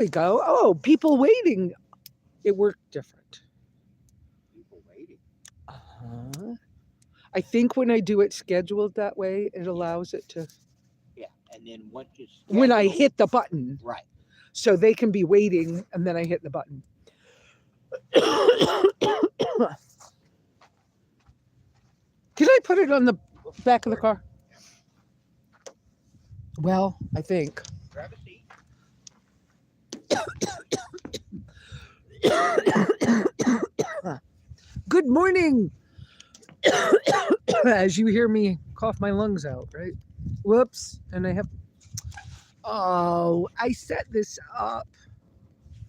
we go. Oh, people waiting. It worked different. People waiting. Uh-huh. I think when I do it scheduled that way, it allows it to, Yeah, and then once you when I schedule, hit the button, right? so they can be waiting and then I hit the button. Can I put it on the back of the car? Well, I think. Grab a seat. Good morning. As you hear me cough my lungs out, right? Whoops. And I have. Oh, I set this up.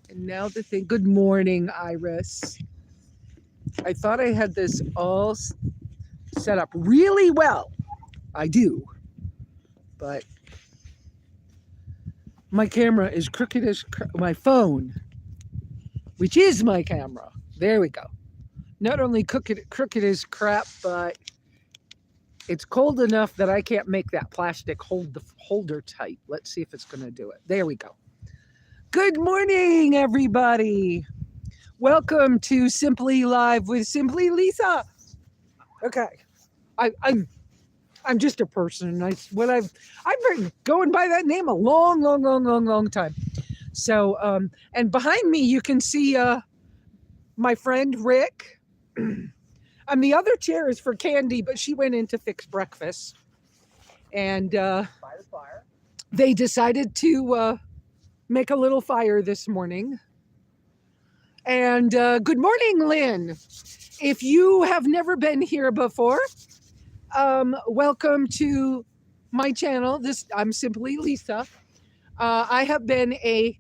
And now the thing. Good morning, Iris. I thought I had this all set up really well. I do. But my camera is crooked as my phone, which is my camera. There we go. Not only crooked as crap, but it's cold enough that I can't make that plastic holder tight. Let's see if it's going to do it. There we go. Good morning, everybody. Welcome to Simply Live with SimplyLesa. Okay, I'm just a person. I've been going by that name a long time. So and behind me you can see my friend Rick. And the other chair is for Candy, but she went in to fix breakfast. And By the fire. they decided to make a little fire this morning. And good morning, Lynn. If you have never been here before, welcome to my channel. I'm SimplyLesa. I have been a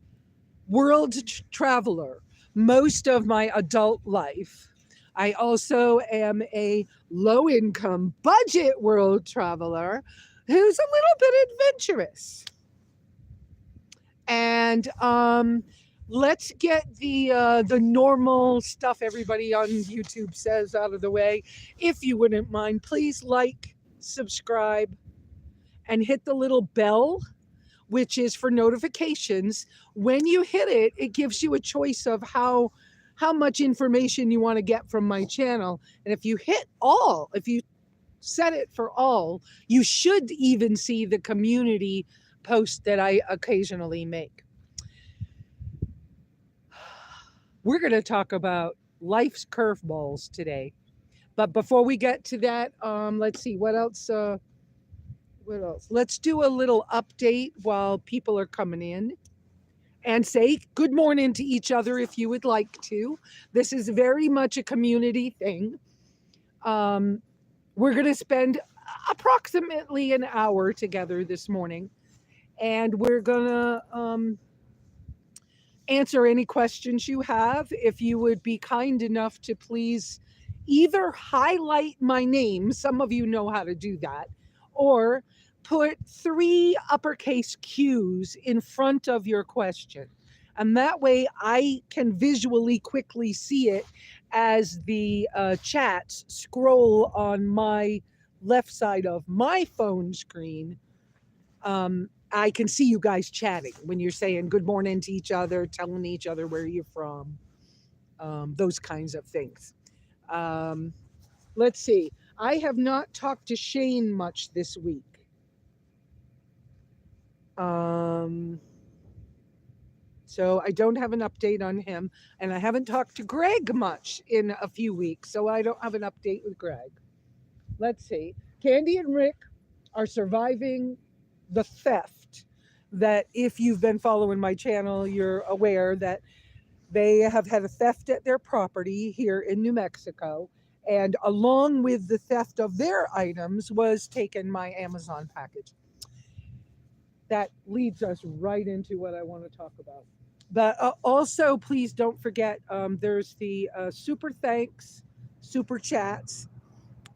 world traveler most of my adult life. I also am a low-income budget world traveler who's a little bit adventurous. And let's get the normal stuff everybody on YouTube says out of the way. If you wouldn't mind, please like, subscribe, and hit the little bell, which is for notifications. When you hit it, it gives you a choice of how much information you want to get from my channel. And if you hit all, if you set it for all, you should even see the community post that I occasionally make. We're going to talk about life's curveballs today. But before we get to that, let's see, what else? What else? Let's do a little update while people are coming in. And say good morning to each other if you would like to. This is very much a community thing. We're going to spend approximately an hour together this morning, and we're going to answer any questions you have. If you would be kind enough to please either highlight my name, some of you know how to do that, or put 3 uppercase Q's in front of your question. And that way I can visually quickly see it as the chats scroll on my left side of my phone screen. I can see you guys chatting when you're saying good morning to each other, telling each other where you're from, those kinds of things. Let's see. I have not talked to Shane much this week. So I don't have an update on him, and I haven't talked to Greg much in a few weeks, so I don't have an update with Greg. Let's see. Candy and Rick are surviving the theft that, if you've been following my channel, you're aware that they have had a theft at their property here in New Mexico. And along with the theft of their items was taken my Amazon package. That leads us right into what I want to talk about. But also, please don't forget, there's the super thanks, super chats.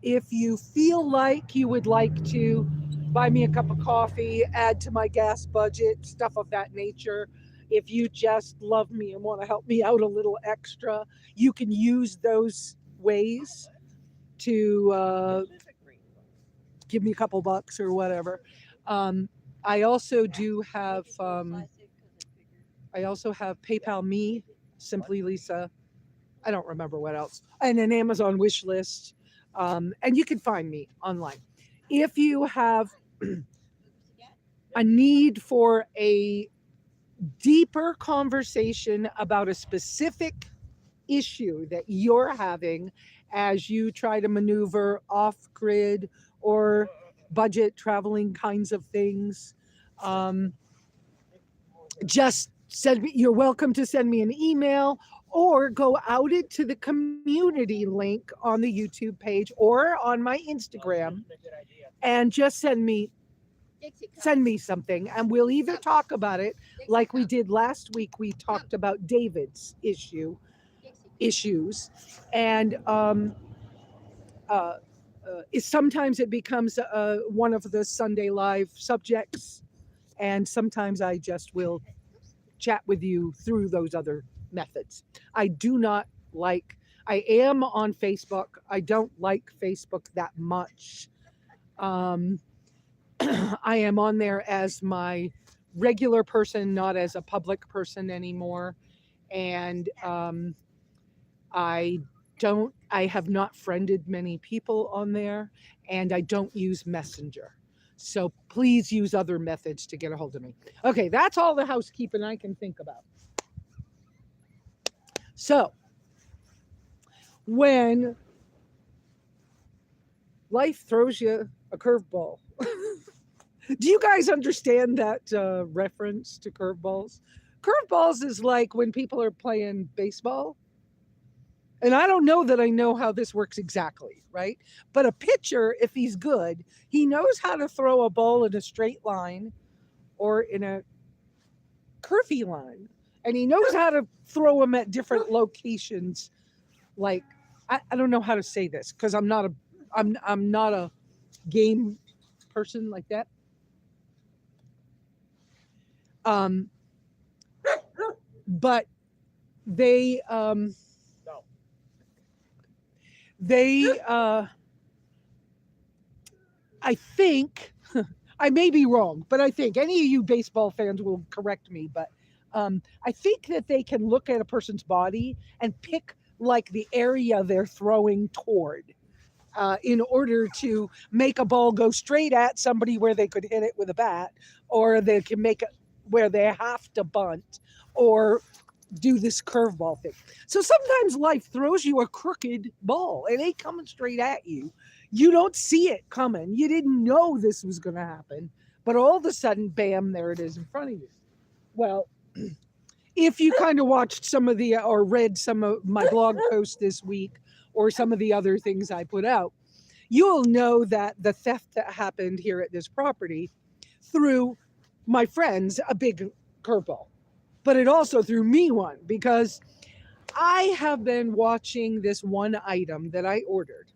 If you feel like you would like to buy me a cup of coffee, add to my gas budget, stuff of that nature, if you just love me and want to help me out a little extra, you can use those ways to give me a couple bucks or whatever. I also do have I also have PayPal Me, SimplyLesa. I don't remember what else, and an Amazon wish list. And you can find me online. If you have a need for a deeper conversation about a specific issue that you're having as you try to maneuver off grid or budget traveling kinds of things, um, just send me, you're welcome to send me an email or go out into the community link on the YouTube page or on my Instagram and just send me something and we'll either talk about it like we did last week. We talked about David's issues, and uh, sometimes it becomes one of the Sunday live subjects, and sometimes I just will chat with you through those other methods. I do not like, I am on Facebook. I don't like Facebook that much. Um, I am on there as my regular person, not as a public person anymore. And I I have not friended many people on there, and I don't use Messenger. So please use other methods to get a hold of me. Okay, that's all the housekeeping I can think about. So when life throws you a curveball, do you guys understand that reference to curveballs? Curveballs is like when people are playing baseball. And I don't know that I know how this works exactly, right? But a pitcher, if he's good, he knows how to throw a ball in a straight line or in a curvy line. And he knows how to throw them at different locations. Like, I don't know how to say this because I'm not a game person like that. But they they I think I may be wrong, but I think any of you baseball fans will correct me. But I think that they can look at a person's body and pick like the area they're throwing toward in order to make a ball go straight at somebody where they could hit it with a bat, or they can make it where they have to bunt, or do this curveball thing. So sometimes life throws you a crooked ball. It ain't coming straight at you. You don't see it coming. You didn't know this was going to happen. But all of a sudden, bam, there it is in front of you. Well, if you kind of watched some of the or read some of my blog posts this week or some of the other things I put out, you'll know that the theft that happened here at this property threw my friends a big curveball. But it also threw me one because I have been watching this one item that I ordered,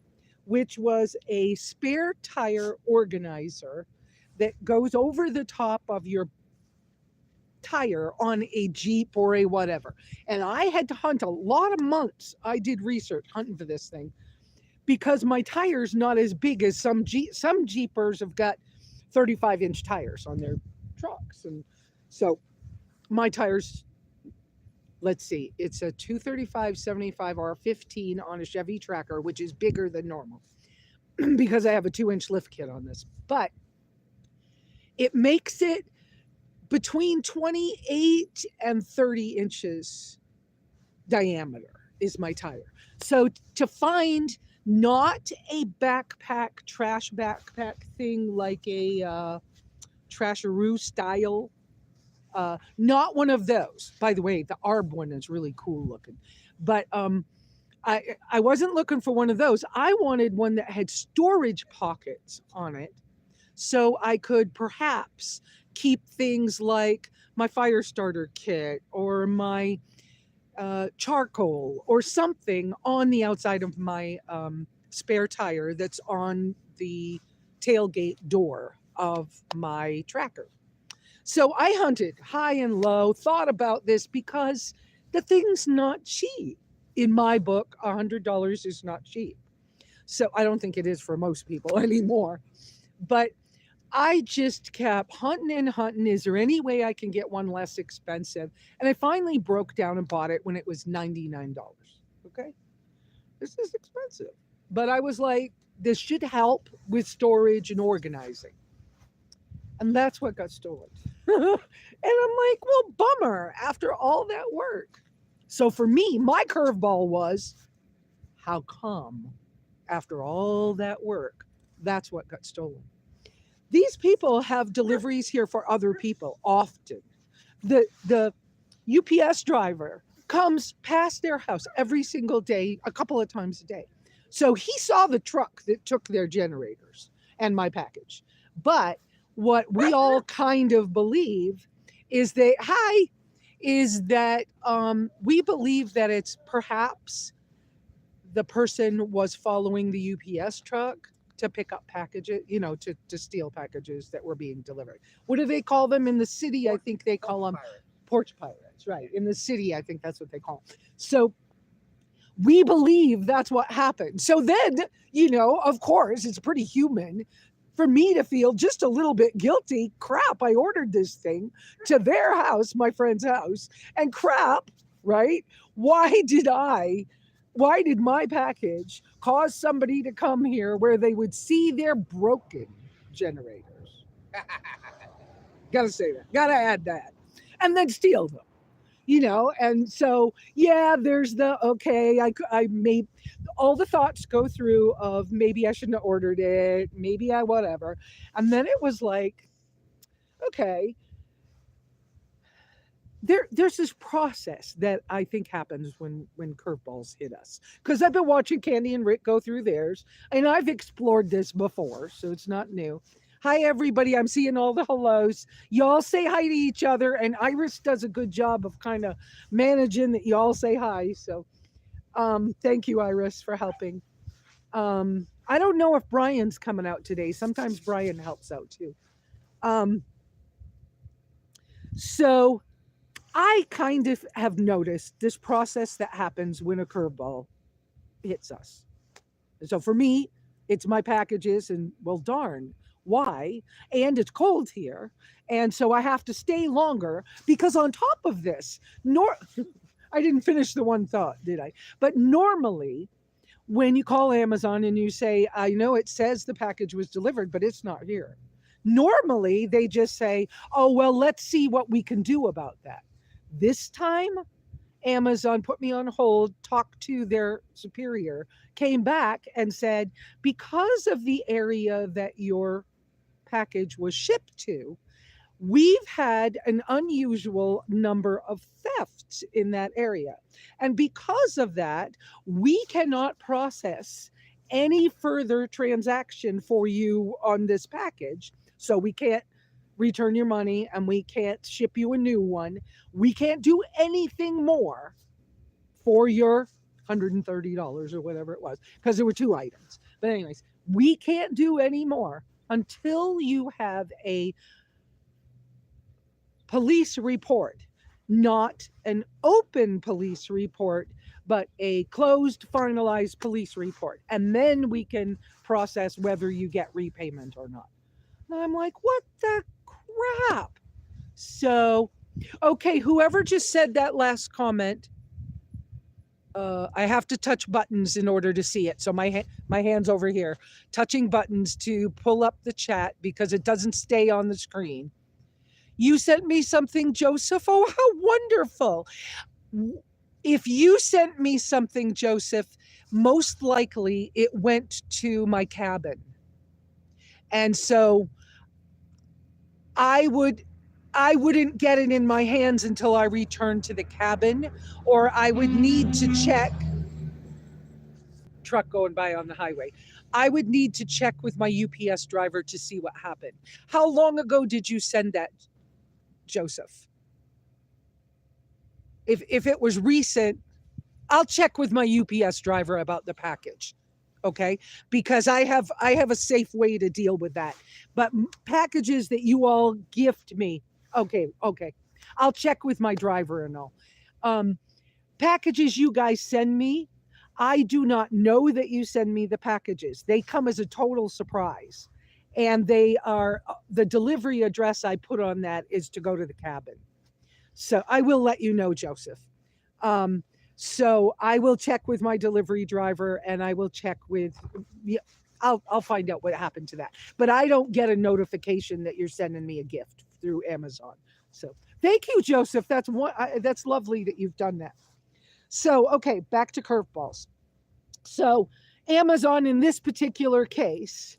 which was a spare tire organizer that goes over the top of your tire on a Jeep or a whatever. And I had to hunt a lot of months. I did research hunting for this thing because my tire's not as big as some Jeepers have got 35-inch tires on their trucks. And so my tires, let's see, it's a 235/75 R15 on a Chevy Tracker, which is bigger than normal because I have a 2-inch lift kit on this. But it makes it between 28 and 30 inches diameter is my tire. So to find not a trash backpack thing like a Trasharoo style, not one of those. By the way, the ARB one is really cool looking. But I wasn't looking for one of those. I wanted one that had storage pockets on it so I could perhaps keep things like my fire starter kit or my charcoal or something on the outside of my spare tire that's on the tailgate door of my tracker. So I hunted high and low, thought about this because the thing's not cheap. In my book, $100 is not cheap. So I don't think it is for most people anymore. But I just kept hunting and hunting. Is there any way I can get one less expensive? And I finally broke down and bought it when it was $99. Okay. This is expensive. But I was like, this should help with storage and organizing. And that's what got stolen. And I'm like, well, bummer after all that work. So for me, my curveball was how come after all that work, that's what got stolen? These people have deliveries here for other people often. The UPS driver comes past their house every single day, a couple of times a day. So he saw the truck that took their generators and my package. But what we all kind of believe is that we believe that it's perhaps the person was following the UPS truck to pick up packages, to steal packages that were being delivered. What do they call them in the city? I think they call them porch pirates, right? In the city, I think that's what they call them. So we believe that's what happened. So then, of course, it's pretty human for me to feel just a little bit guilty. Crap, I ordered this thing to their house, my friend's house, and crap, right? Why did my package cause somebody to come here where they would see their broken generators? Gotta say that. Gotta add that. And then steal them. And so yeah, there's I may all the thoughts go through of maybe I shouldn't have ordered it, maybe I whatever. And then it was like, okay, there's this process that I think happens when curveballs hit us. Because I've been watching Candy and Rick go through theirs, and I've explored this before, so it's not new. Hi everybody, I'm seeing all the hellos. Y'all say hi to each other, and Iris does a good job of kind of managing that y'all say hi. So thank you, Iris, for helping. I don't know if Brian's coming out today. Sometimes Brian helps out too. So I kind of have noticed this process that happens when a curveball hits us. So for me, it's my packages, and well, darn, why? And it's cold here. And so I have to stay longer because on top of this, I didn't finish the one thought, did I? But normally, when you call Amazon and you say, I know it says the package was delivered, but it's not here. Normally, they just say, oh, well, let's see what we can do about that. This time, Amazon put me on hold, talked to their superior, came back and said, because of the area that your package was shipped to, we've had an unusual number of thefts in that area. And because of that, we cannot process any further transaction for you on this package. So we can't return your money and we can't ship you a new one. We can't do anything more for your $130 or whatever it was, because there were 2 items. But anyways, we can't do any more until you have a police report, not an open police report, but a closed, finalized police report. And then we can process whether you get repayment or not. And I'm like, what the crap? So, okay, whoever just said that last comment, I have to touch buttons in order to see it. So my hand's over here, touching buttons to pull up the chat because it doesn't stay on the screen. You sent me something, Joseph. Oh, how wonderful. If you sent me something, Joseph, most likely it went to my cabin. And so I wouldn't get it in my hands until I returned to the cabin, or I would need to check. Truck going by on the highway. I would need to check with my UPS driver to see what happened. How long ago did you send that, Joseph? If it was recent, I'll check with my UPS driver about the package. Okay, because I have a safe way to deal with that. But packages that you all gift me, okay, I'll check with my driver and all. Packages you guys send me, I do not know that you send me the packages. They come as a total surprise. and they are the delivery address I put on that is to go to the cabin. So I will let you know, Joseph. Um, so I will check with my delivery driver, and I will check with. Yeah, I'll find out what happened to that. But I don't get a notification that you're sending me a gift through Amazon. So thank you, Joseph. That's lovely that you've done that. So okay, back to curveballs. So Amazon in this particular case,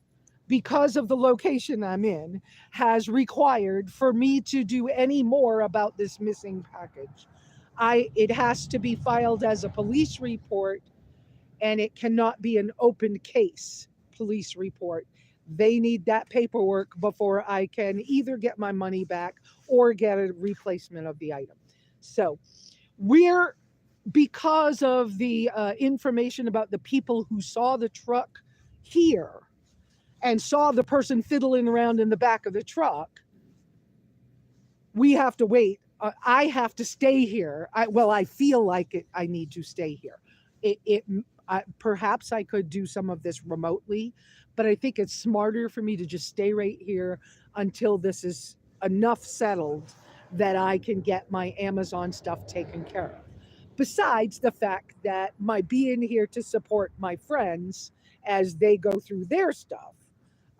because of the location I'm in, has required for me to do any more about this missing package. It has to be filed as a police report, and it cannot be an open case police report. They need that paperwork before I can either get my money back or get a replacement of the item. So we're because of the information about the people who saw the truck here and saw the person fiddling around in the back of the truck, we have to wait. I have to stay here. I feel like I need to stay here. Perhaps I could do some of this remotely, but I think it's smarter for me to just stay right here until this is enough settled that I can get my Amazon stuff taken care of. Besides the fact that my being here to support my friends as they go through their stuff,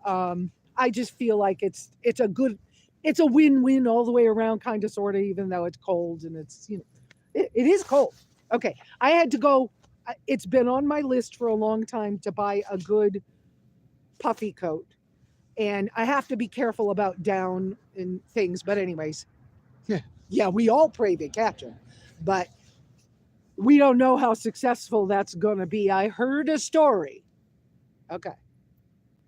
I just feel like it's a win-win all the way around, kind of, sort of, even though it's cold and it's it is cold. Okay, I had to go. It's been on my list for a long time to buy a good puffy coat, and I have to be careful about down and things. But anyways, yeah, we all pray they catch them, but we don't know how successful that's going to be. I heard a story. Okay.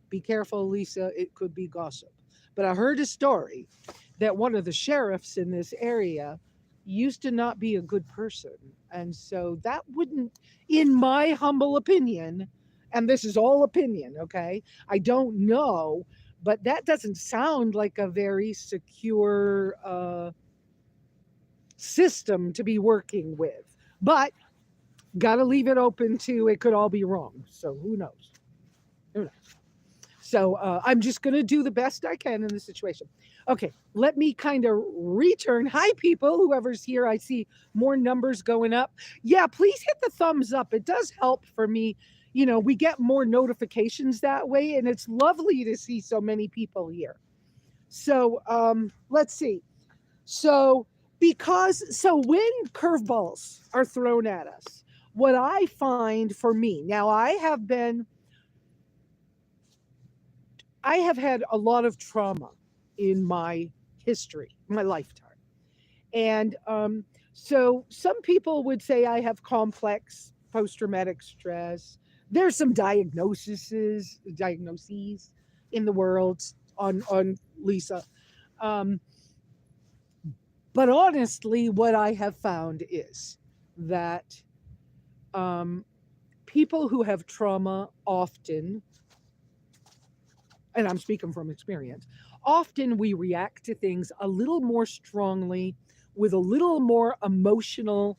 Be careful, Lesa. It could be gossip. But I heard a story that one of the sheriffs in this area used to not be a good person. And so that wouldn't, in my humble opinion, and this is all opinion, okay? I don't know, but that doesn't sound like a very secure system to be working with. But got to leave it open to it could all be wrong. So who knows? Who knows? So I'm just going to do the best I can in this situation. Okay, let me kind of return. Hi, people, whoever's here. I see more numbers going up. Yeah, please hit the thumbs up. It does help for me. We get more notifications that way, and it's lovely to see so many people here. So let's see. So when curveballs are thrown at us, what I find for me, now I have had a lot of trauma in my history, my lifetime. And so some people would say I have complex post-traumatic stress. There's some diagnoses in the world on Lesa. But honestly, what I have found is that people who have trauma often, and I'm speaking from experience, often we react to things a little more strongly with a little more emotional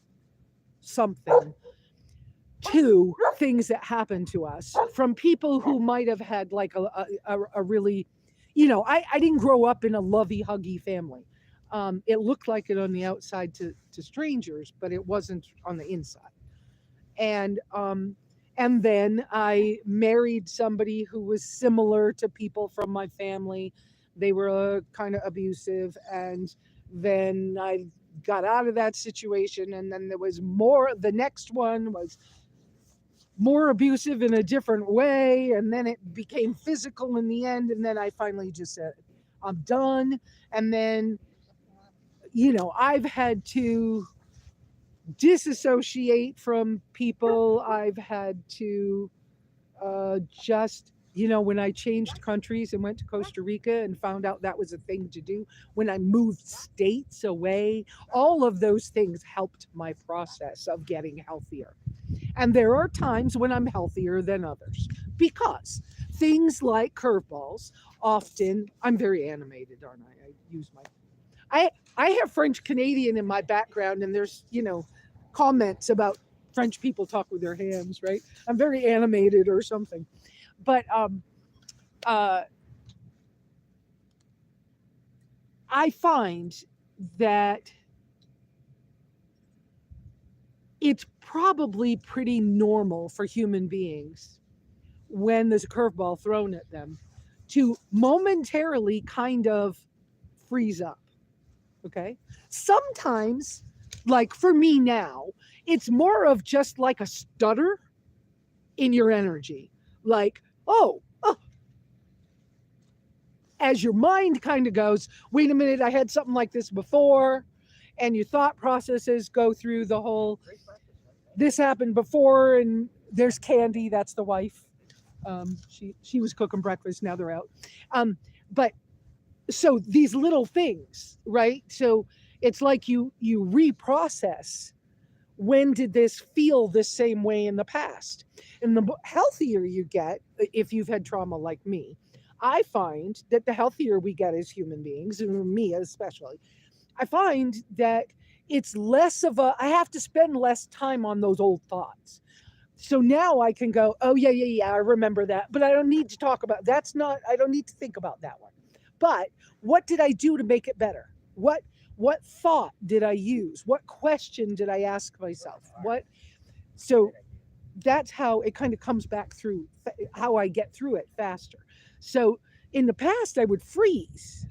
something to things that happen to us from people who might have had like a really, I didn't grow up in a lovey huggy family. It looked like it on the outside to strangers, but it wasn't on the inside. And then I married somebody who was similar to people from my family. They were kind of abusive, and then I got out of that situation, and then there was more. The next one was more abusive in a different way, and then it became physical in the end, and then I finally just said, I'm done. And then, I've had to disassociate from people. I've had to when I changed countries and went to Costa Rica and found out that was a thing to do, when I moved states away, all of those things helped my process of getting healthier. And there are times when I'm healthier than others because things like curveballs often, I'm very animated, aren't I? I have French Canadian in my background, and there's, comments about French people talk with their hands, right? I'm very animated or something. But I find that it's probably pretty normal for human beings when there's a curveball thrown at them to momentarily kind of freeze up. Okay. Sometimes, like for me now, it's more of just like a stutter in your energy. Like, oh, as your mind kind of goes, wait a minute, I had something like this before. And your thought processes go through the whole, this happened before, and there's Candy, that's the wife. She was cooking breakfast, now they're out. But so these little things, right? So it's like you reprocess, when did this feel the same way in the past? And the healthier you get, if you've had trauma like me, I find that the healthier we get as human beings, and me especially, I find that it's less of a, I have to spend less time on those old thoughts. So now I can go, oh, yeah, I remember that. But I don't need to talk about, that's not, I don't need to think about that one. But what did I do to make it better? What thought did I use? What question did I ask myself? What, so that's how it kind of comes back through, how I get through it faster. So in the past, I would freeze.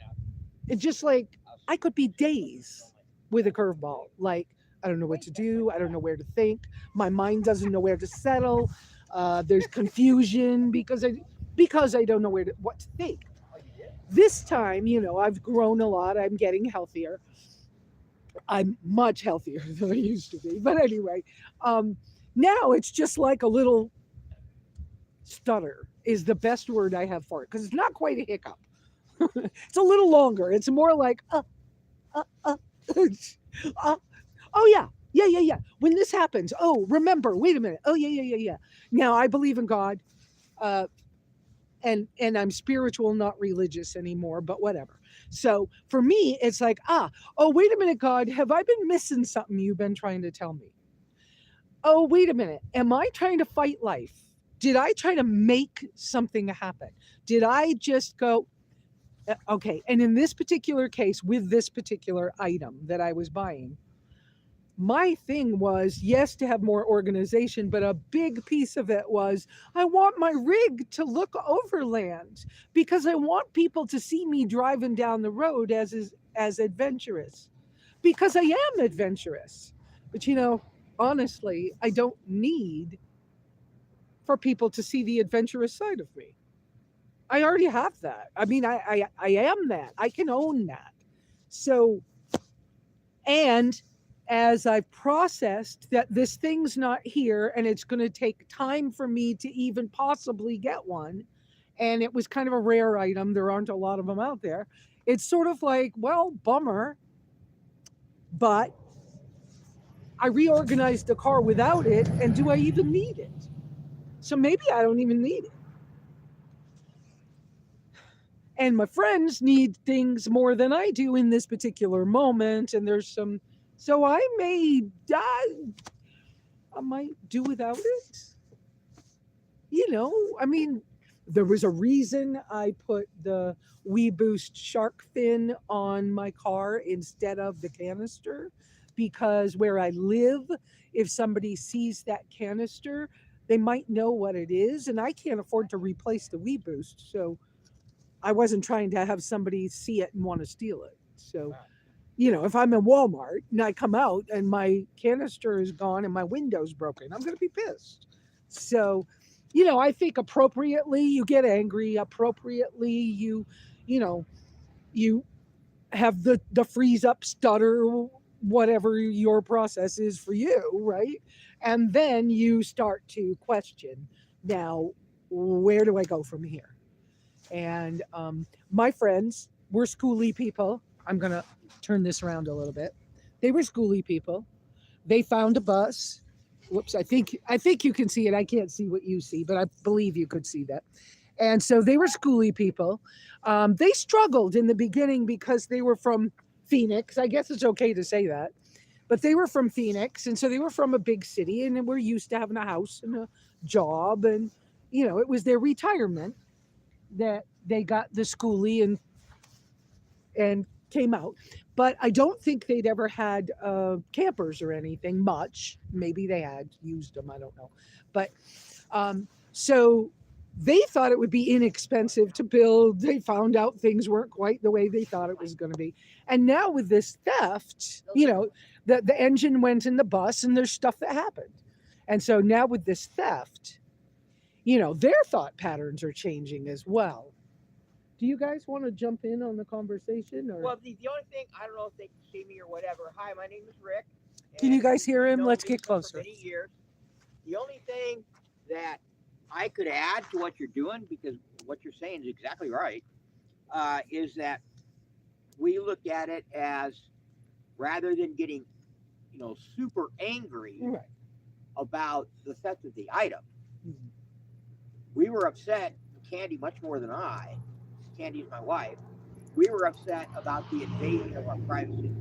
It's just like I could be days with a curveball. Like, I don't know what to do. I don't know where to think. My mind doesn't know where to settle. There's confusion because I don't know what to think. This time, I've grown a lot. I'm getting healthier. I'm much healthier than I used to be. But anyway, now it's just like a little stutter is the best word I have for it, because it's not quite a hiccup. It's a little longer. It's more like uh, uh, uh, oh yeah. When this happens, oh, remember, wait a minute. Oh yeah. Now I believe in God, uh, and I'm spiritual, not religious anymore, but whatever. So for me, it's like, oh, wait a minute, God, have I been missing something you've been trying to tell me? Oh, wait a minute, am I trying to fight life? Did I try to make something happen? Did I just go, okay? And in this particular case, with this particular item that I was buying, my thing was, yes, to have more organization, but a big piece of it was I want my rig to look overland, because I want people to see me driving down the road as adventurous, because I am adventurous. But honestly, I don't need for people to see the adventurous side of me. I already have that. I mean, I am that. I can own that. So, and as I've processed that this thing's not here and it's going to take time for me to even possibly get one, and it was kind of a rare item, there aren't a lot of them out there. It's sort of like, well, bummer, but I reorganized the car without it, and do I even need it? So maybe I don't even need it. And my friends need things more than I do in this particular moment, and there's some, so I might do without it. I mean, there was a reason I put the WeBoost shark fin on my car instead of the canister, because where I live, if somebody sees that canister, they might know what it is, and I can't afford to replace the WeBoost. So I wasn't trying to have somebody see it and want to steal it. So, if I'm in Walmart and I come out and my canister is gone and my window's broken, I'm going to be pissed. So, I think appropriately you get angry. Appropriately you know, you have the freeze up, stutter, whatever your process is for you, right? And then you start to question, now, where do I go from here? And my friends were schooly people. I'm going to turn this around a little bit. They were schooly people. They found a bus. Whoops, I think you can see it. I can't see what you see, but I believe you could see that. And so they were schooly people. They struggled in the beginning because they were from Phoenix. I guess it's okay to say that. But they were from Phoenix, and so they were from a big city, and we're used to having a house and a job, and it was their retirement that they got the schoolie and came out, but I don't think they'd ever had campers or anything much. Maybe they had used them, I don't know. But so they thought it would be inexpensive to build. They found out things weren't quite the way they thought it was going to be. And now with this theft, the engine went in the bus and there's stuff that happened. And so now with this theft, their thought patterns are changing as well. Do you guys want to jump in on the conversation? Or Well, the only thing, I don't know if they can see me or whatever. Hi, my name is Rick. can you and guys hear we've him? known Let's Lisa get closer. For many years. The only thing that I could add to what you're doing, because what you're saying is exactly right, is that we look at it as, rather than getting, super angry Right. about the theft of the item, Mhm. we were upset, Candy much more than I. Candy is my wife. We were upset about the invasion of our privacy.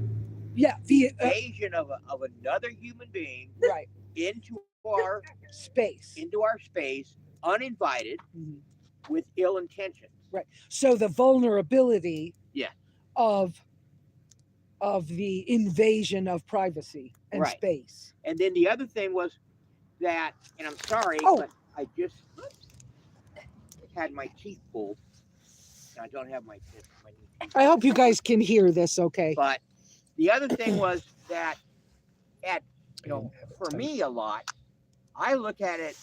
Yeah, the Invasion of another human being right into our space. space, uninvited, Mhm. with ill intentions. Right. So the vulnerability Yeah. of the invasion of privacy and Right. space. And then the other thing was that, and I'm sorry, Oh. but I just had my teeth pulled. And I don't have my teeth. I hope you guys can hear this okay. But the other thing was that, for me a lot, I look at it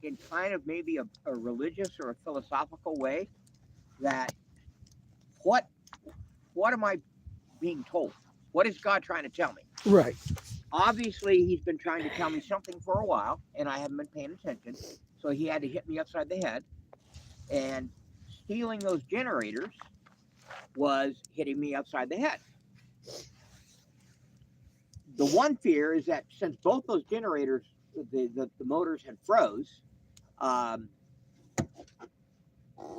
in kind of maybe a religious or a philosophical way, that what am I being told? What is God trying to tell me? Right. Obviously, he's been trying to tell me something for a while, and I haven't been paying attention. So he had to hit me upside the head. And stealing those generators was hitting me upside the head. The one fear is that since both those generators, the motors had froze,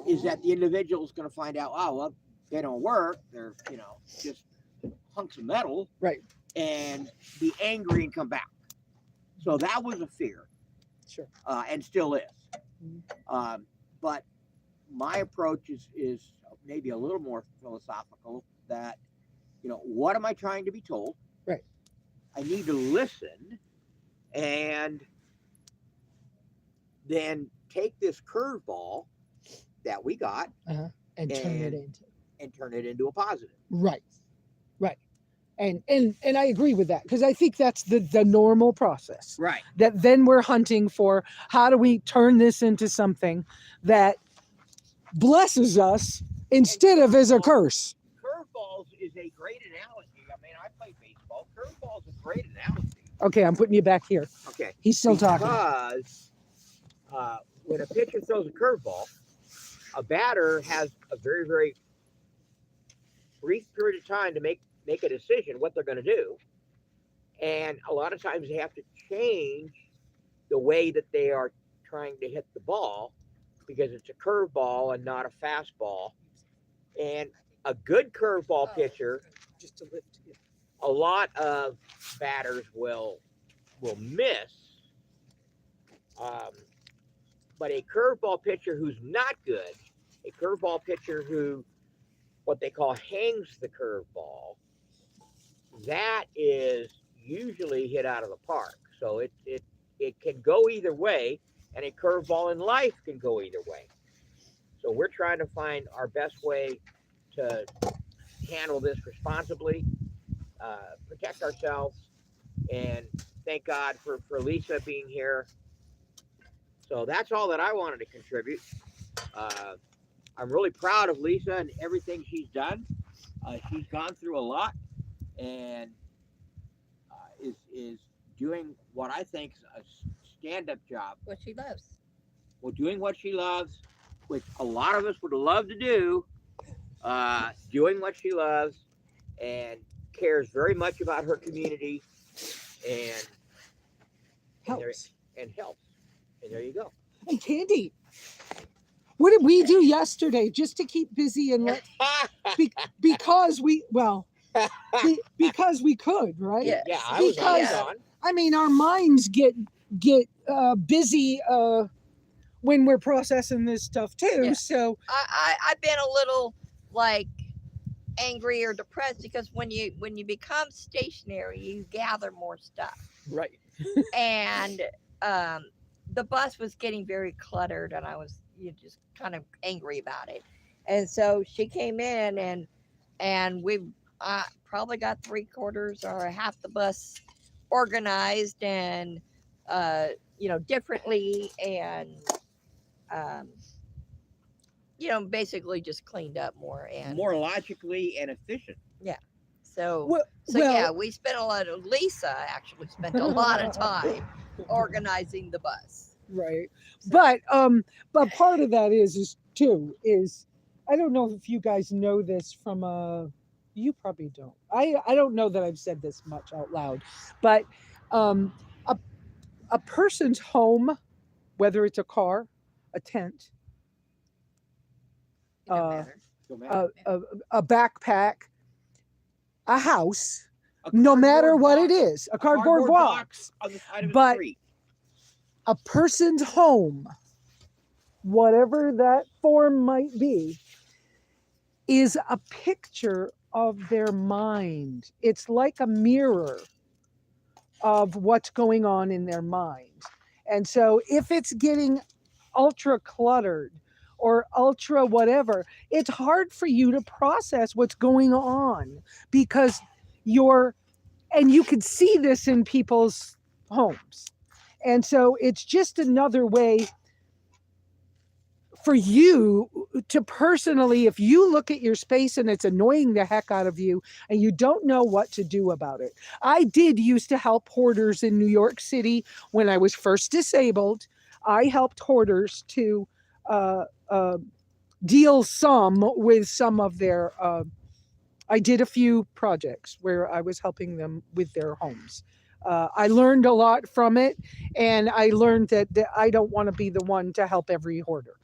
is that the individual is going to find out, oh, well, they don't work. They're, just hunks of metal. Right. And be angry and come back. So that was a fear. Sure. And still is. Mhm. But my approach is maybe a little more philosophical, that, what am I trying to be told? Right. I need to listen and then take this curveball that we got And turn it into a positive. Right. And I agree with that, because I think that's the normal process. Right. That then we're hunting for, how do we turn this into something that blesses us instead of as a curse. Curveballs is a great analogy. I mean, I play baseball. Curveballs is a great analogy. Okay, I'm putting you back here. Okay. He's still talking. Because when a pitcher throws a curveball, a batter has a very, very brief period of time to make a decision what they're going to do. And a lot of times they have to change the way that they are trying to hit the ball, because it's a curveball and not a fastball. And a good curveball pitcher, Just to lift you. a lot of batters will miss. But a curveball pitcher who's not good, a curveball pitcher who, what they call, hangs the curveball, that is usually hit out of the park. So it can go either way, and a curveball in life can go either way. So we're trying to find our best way to handle this responsibly, protect ourselves, and thank God for Lesa being here. So that's all that I wanted to contribute. I'm really proud of Lesa and everything she's done. She's gone through a lot, and is doing what I think is a stand-up job. What she loves. Well, doing what she loves, which a lot of us would love to do, doing what she loves, and cares very much about her community, and Helps. helps. And there you go. Hey, Candy, what did we do yesterday just to keep busy and because we because we could, right? Yeah. Yeah, I was Because- on. I mean, our minds get busy when we're processing this stuff too. Yeah. So I've been a little like angry or depressed, because when you become stationary, you gather more stuff. Right. And um, the bus was getting very cluttered, and I was, just kind of angry about it. And so she came in, and we probably got three-quarters or half the bus organized, and differently, and um, basically just cleaned up more. And More logically and efficient. yeah, so Well, yeah, we spent a lot of Lesa actually spent a lot of time organizing the bus. right. So, But part of that is too is I don't know if you guys know this from you probably don't. I don't know that I've said this much out loud, but um a a person's home, whether it's a car, a tent, it don't uh, matter. Don't matter. a backpack, a house, A no matter cardboard what it box- is, a cardboard box, on the side of But- a street. a person's home, whatever that form might be, is a picture of their mind. It's like a mirror of what's going on in their mind. And so if it's getting ultra cluttered or ultra whatever, it's hard for you to process what's going on because and you can see this in people's homes. And so it's just another way for you to personally, if you look at your space and it's annoying the heck out of you and you don't know what to do about it. I did used to help hoarders in New York City when I was first disabled. I helped hoarders to uh, uh, deal some with some of their. I did a few projects where I was helping them with their homes. I learned a lot from it, and I learned that I don't want to be the one to help every hoarder.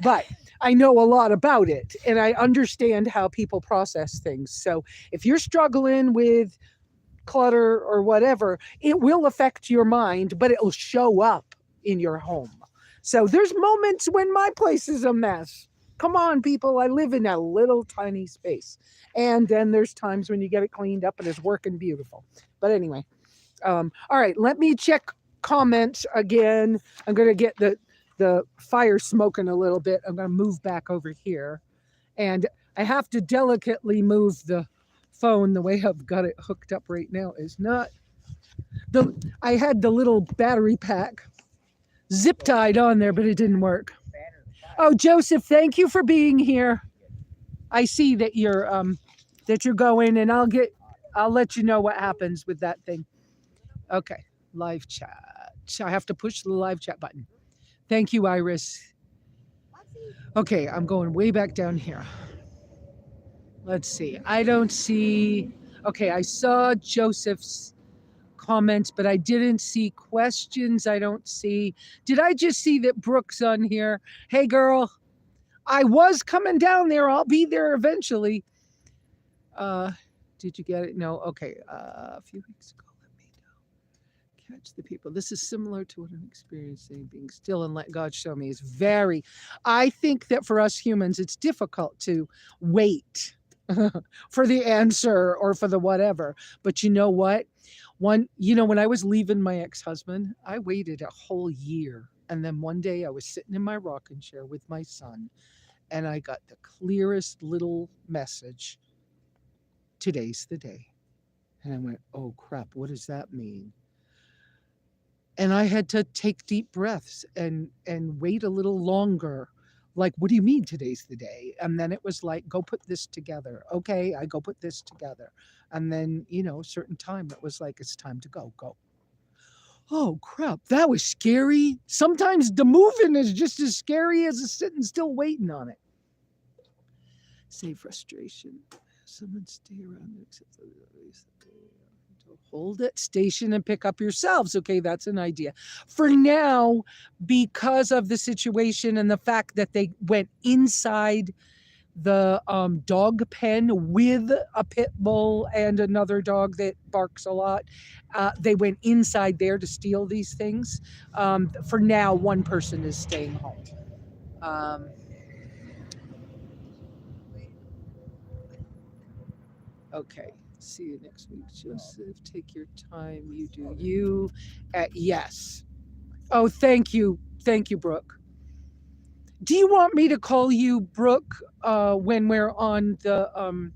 But I know a lot about it and I understand how people process things. So if you're struggling with clutter or whatever, it will affect your mind, but it'll show up in your home. So there's moments when my place is a mess. Come on, people, I live in a little tiny space. And then there's times when you get it cleaned up and it's working beautiful. But anyway, all right, let me check comments again. I'm going to get the fire smoking a little bit. I'm going to move back over here. And I have to delicately move the phone. The way I've got it hooked up right now is not I had the little battery pack zip tied on there, but it didn't work. Oh, Joseph, thank you for being here. I see that you're going, and I'll let you know what happens with that thing. Okay, live chat. I have to push the live chat button. Thank you, Iris. Okay, I'm going way back down here. Let's see. I don't see. Okay, I saw Joseph's comments, but I didn't see questions. I don't see. Did I just see that Brooke's on here? Hey, girl. I was coming down there. I'll be there eventually. Did you get it? No. Okay. A few weeks ago. Catch the people. This is similar to what I'm experiencing. Being still and let God show me is very. I think that for us humans, it's difficult to wait for the answer or for the whatever. But you know what? When I was leaving my ex-husband, I waited a whole year. And then one day I was sitting in my rocking chair with my son, and I got the clearest little message. Today's the day. And I went, oh crap, what does that mean? And I had to take deep breaths and wait a little longer. Like, what do you mean today's the day? And then it was like, go put this together. Okay, I go put this together. And then, a certain time, it was like, it's time to go. Oh, crap, that was scary. Sometimes the moving is just as scary as the sitting still waiting on it. Save frustration. Someone stay around and accept the hold it, station, and pick up yourselves. Okay, that's an idea. For now, because of the situation and the fact that they went inside the dog pen with a pit bull and another dog that barks a lot, they went inside there to steal these things. For now, one person is staying home. Okay. See you next week, Joseph. Take your time. You do you. Yes. Oh, thank you, Brooke. Do you want me to call you Brooke when we're on the on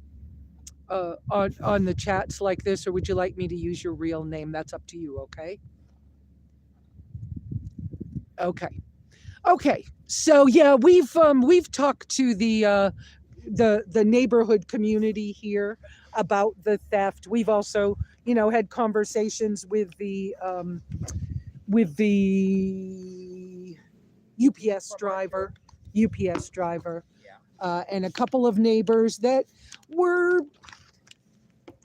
the chats like this, or would you like me to use your real name? That's up to you. Okay. Okay. Okay. So yeah, we've talked to the neighborhood community here about the theft. We've also, had conversations with the UPS driver, UPS driver, Yeah. and a couple of neighbors that were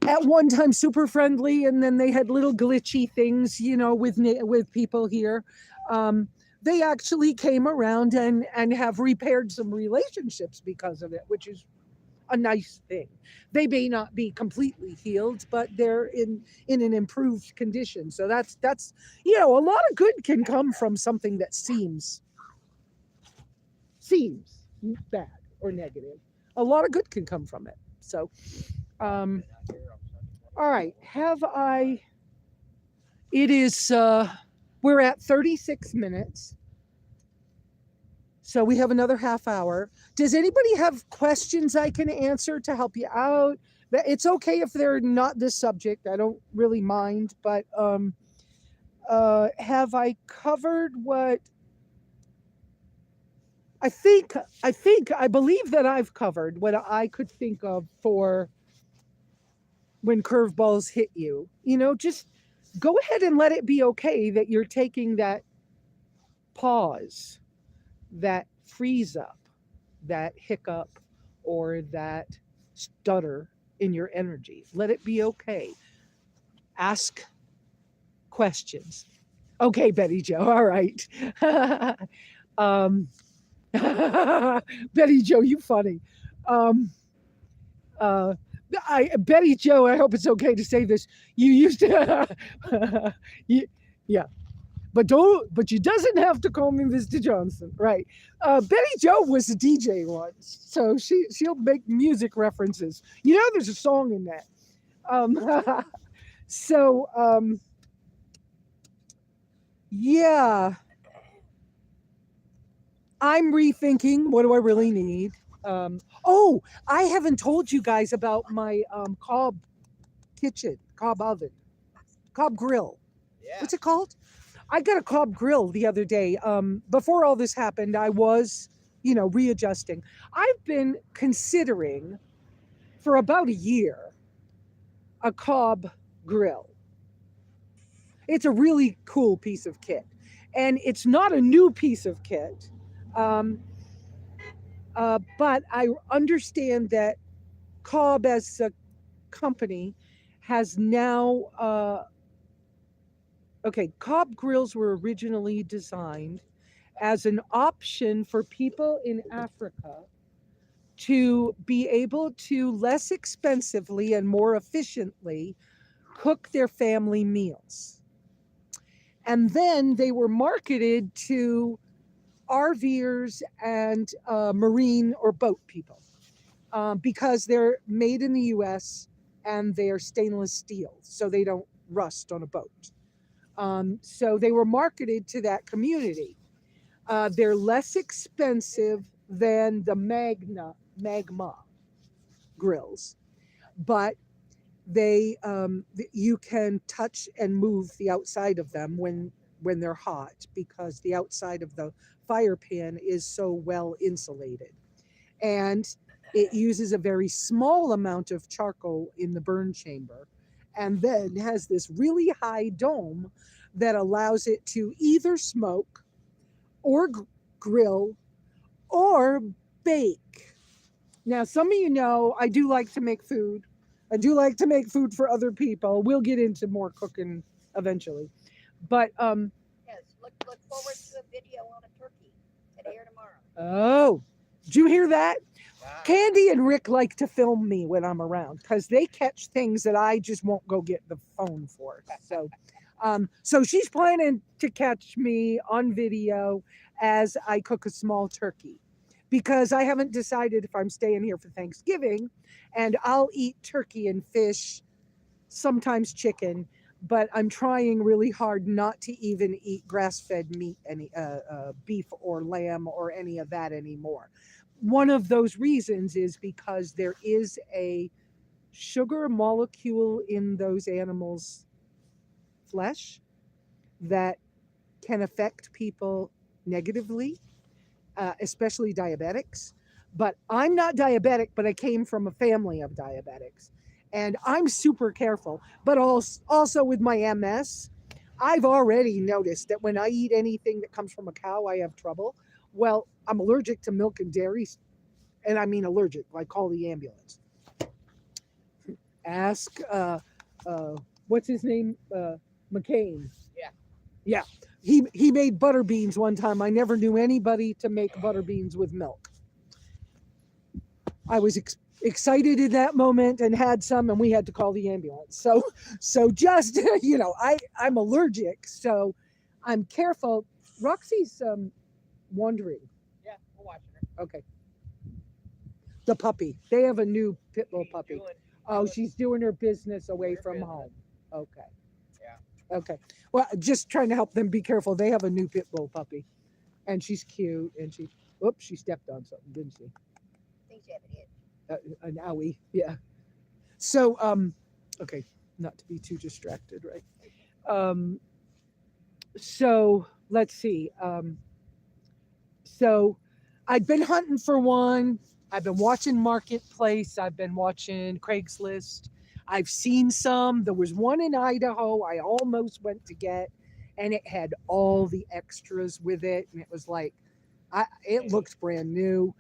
at one time super friendly, and then they had little glitchy things, with people here. They actually came around and have repaired some relationships because of it, which is a nice thing. They may not be completely healed, but they're in an improved condition. So that's a lot of good can come from something that seems bad or negative. A lot of good can come from it. So all right, it is we're at 36 minutes. So we have another half hour. Does anybody have questions I can answer to help you out? It's okay if they're not this subject. I don't really mind, but have I covered what I believe that I've covered what I could think of for when curveballs hit you. Just go ahead and let it be okay that you're taking that pause, that freeze up, that hiccup, or that stutter in your energy. Let it be okay. Ask questions. Okay, Betty Joe. All right. um, Betty Joe, you funny. Um, Betty Joe, I hope it's okay to say this. You used to, yeah, but you doesn't have to call me Mr. Johnson, right? Betty Joe was a DJ once, so she'll make music references. There's a song in that. So yeah, I'm rethinking. What do I really need? Oh, I haven't told you guys about my cob oven, cob grill. Yeah. What's it called? I got a cob grill the other day. Before all this happened, I was, readjusting. I've been considering for about a year a cob grill. It's a really cool piece of kit, and it's not a new piece of kit. Um, but I understand that Cobb as a company has now okay, Cobb grills were originally designed as an option for people in Africa to be able to less expensively and more efficiently cook their family meals. And then they were marketed to RVers and marine or boat people because they're made in the US and they are stainless steel, so they don't rust on a boat. So they were marketed to that community. They're less expensive than the magma grills, but you can touch and move the outside of them when they're hot because the outside of the fire pan is so well insulated, and it uses a very small amount of charcoal in the burn chamber, and then has this really high dome that allows it to either smoke or grill or bake. Now, some of you know I do like to make food. I do like to make food for other people. We'll get into more cooking eventually. But Yes, look forward to a video on a turkey today or tomorrow. oh, did you hear that? Wow. Candy and Rick like to film me when I'm around because they catch things that I just won't go get the phone for. So she's planning to catch me on video as I cook a small turkey. because I haven't decided if I'm staying here for Thanksgiving, and I'll eat turkey and fish, sometimes chicken, but I'm trying really hard not to even eat grass-fed meat, any beef or lamb or any of that anymore. One of those reasons is because there is a sugar molecule in those animals' flesh that can affect people negatively, especially diabetics. But I'm not diabetic, but I came from a family of diabetics. And I'm super careful. But also with my MS, I've already noticed that when I eat anything that comes from a cow, I have trouble. Well, I'm allergic to milk and dairy, and I mean allergic, like call the ambulance. Ask, what's his name? McCain. Yeah. Yeah. He made butter beans one time. I never knew anybody to make butter beans with milk. I was excited in that moment and had some, and we had to call the ambulance. So just I'm allergic, so I'm careful. Roxy's wandering. Yeah, we're watching her. Okay. The puppy. They have a new pit bull She's puppy. doing- She's doing her business away her from business. home. Okay. Yeah. Okay. Well, just trying to help them be careful. They have a new pit bull puppy, and she's cute. And she stepped on something, didn't she? I think she had an itch. An owie. Yeah. So, okay, not to be too distracted, right? So let's see. So I've been hunting for one. I've been watching Marketplace. I've been watching Craigslist. I've seen some. There was one in Idaho I almost went to get, and it had all the extras with it. And it was like, it looked brand new.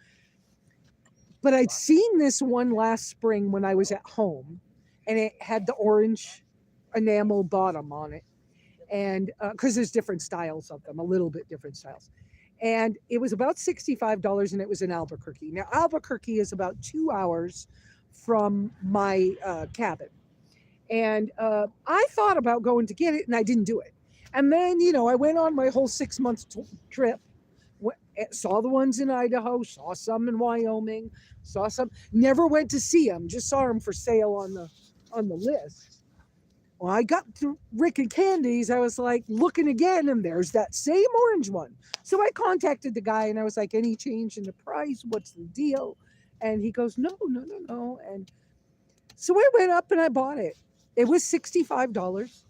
But I'd seen this one last spring when I was at home, and it had the orange enamel bottom on it. And because there's different styles of them, a little bit different styles. And it was about $65, and it was in Albuquerque. Now, Albuquerque is about 2 hours from my cabin. And I thought about going to get it, and I didn't do it. And then, I went on my whole 6 month trip, saw the ones in Idaho, saw some in Wyoming, saw some, never went to see them, just saw them for sale on the list. Well, I got to Rick and Candy's. I was like looking again, and there's that same orange one. So I contacted the guy, and I was like, any change in the price? What's the deal? And he goes, no. And so I went up and I bought it. It was $65.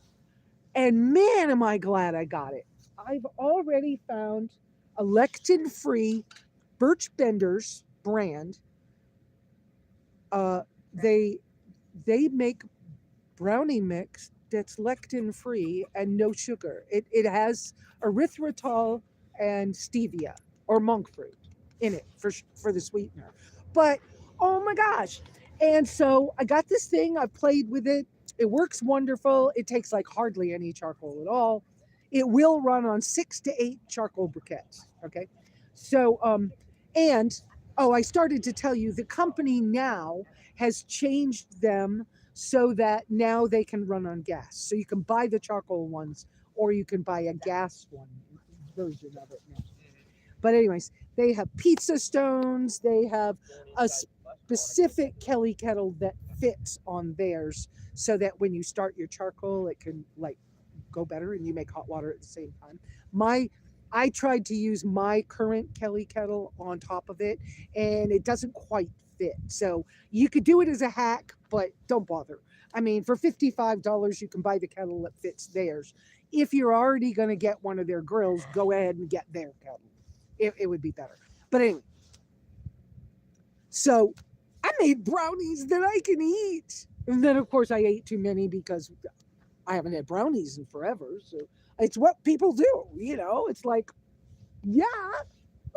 And man, am I glad I got it. I've already found a lectin-free Birch Benders brand. They make brownie mix that's lectin-free and no sugar. It has erythritol and stevia or monk fruit in it for the sweetener. But oh my gosh. And so I got this thing, I played with it. It works wonderful. It takes like hardly any charcoal at all. It will run on 6 to 8 charcoal briquettes. Okay. So, I started to tell you the company now has changed them so that now they can run on gas. So you can buy the charcoal ones, or you can buy a gas one version of it now. But anyways, they have pizza stones. They have a specific Kelly kettle that fits on theirs, so that when you start your charcoal, it can like go better, and you make hot water at the same time. I tried to use my current Kelly kettle on top of it, and it doesn't quite fit. So you could do it as a hack, but don't bother. I mean, for $55, you can buy the kettle that fits theirs. If you're already going to get one of their grills, go ahead and get their kettle. It would be better. But anyway, so I made brownies that I can eat. And then, of course, I ate too many because I haven't had brownies in forever. So it's what people do, It's like, yeah,